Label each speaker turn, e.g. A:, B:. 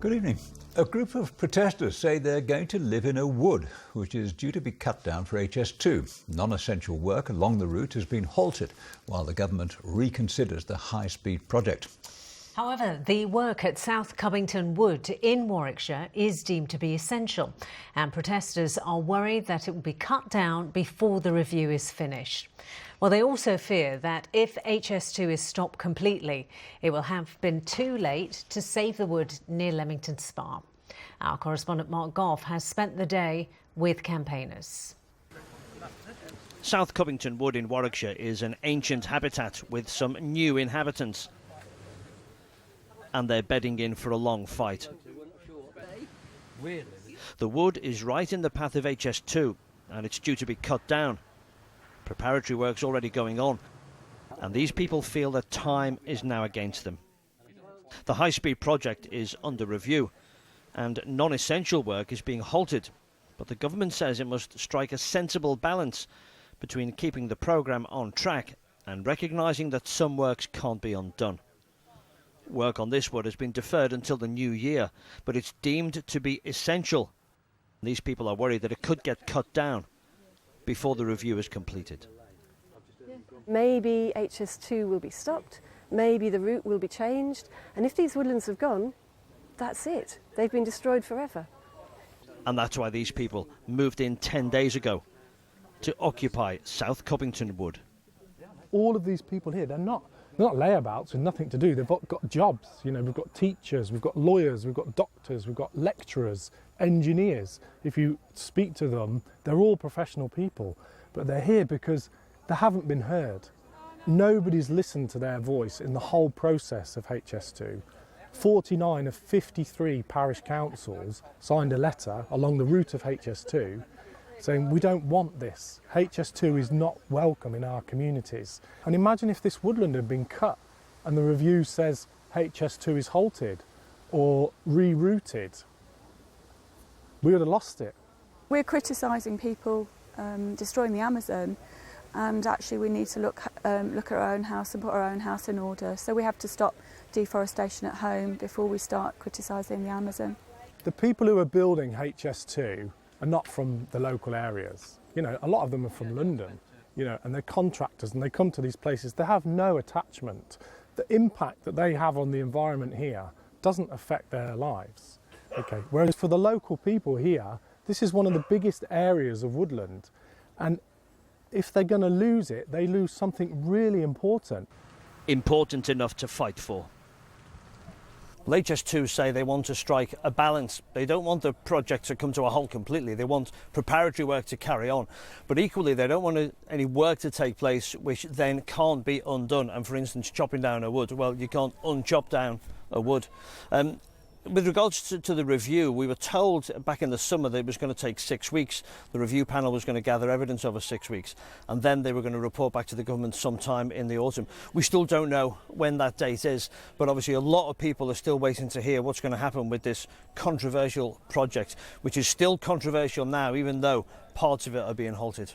A: Good evening. A group of protesters say they're going to live in a wood, which is due to be cut down for HS2. Non-essential work along the route has been halted while the government reconsiders the high-speed project.
B: However, the work at South Cubbington Wood in Warwickshire is deemed to be essential, and protesters are worried that it will be cut down before the review is finished. Well, they also fear that if HS2 is stopped completely, it will have been too late to save the wood near Leamington Spa. Our correspondent Mark Gough has spent the day with campaigners.
C: South Cubbington Wood in Warwickshire is an ancient habitat with some new inhabitants, and they're bedding in for a long fight. The wood is right in the path of HS2 and it's due to be cut down. Preparatory work's already going on, and these people feel that time is now against them. The high-speed project is under review and non-essential work is being halted, but the government says it must strike a sensible balance between keeping the programme on track and recognising that some works can't be undone. Work on this wood has been deferred until the new year, but it's deemed to be essential. These people are worried that it could get cut down before the review is completed.
D: Maybe HS2 will be stopped, maybe the route will be changed, and if these woodlands have gone, that's it. They've been destroyed forever.
C: And that's why these people moved in 10 days ago to occupy South Cubbington Wood.
E: All of these people here, they're not layabouts with nothing to do. They've got jobs. You know, we've got teachers, we've got lawyers, we've got doctors, we've got lecturers, engineers. If you speak to them, they're all professional people, but they're here because they haven't been heard. Nobody's listened to their voice in the whole process of HS2. 49 of 53 parish councils signed a letter along the route of HS2 saying we don't want this. HS2 is not welcome in our communities. And imagine if this woodland had been cut and the review says HS2 is halted or rerouted. We would have lost it.
F: We're criticising people destroying the Amazon, and actually we need to look at our own house and put our own house in order. So we have to stop deforestation at home before we start criticising the Amazon.
E: The people who are building HS2 are not from the local areas. You know, a lot of them are from London, you know, and they're contractors and they come to these places. They have no attachment. The impact that they have on the environment here doesn't affect their lives. Okay. Whereas for the local people here, this is one of the biggest areas of woodland, and if they're going to lose it, they lose something really important.
C: Important enough to fight for. HS2 say they want to strike a balance. They don't want the project to come to a halt completely. They want preparatory work to carry on. But equally, they don't want any work to take place which then can't be undone. And for instance, chopping down a wood, well, you can't unchop down a wood. With regards to the review, we were told back in the summer that it was going to take 6 weeks. The review panel was going to gather evidence over 6 weeks, and then they were going to report back to the government sometime in the autumn. We still don't know when that date is, but obviously a lot of people are still waiting to hear what's going to happen with this controversial project, which is still controversial now, even though parts of it are being halted.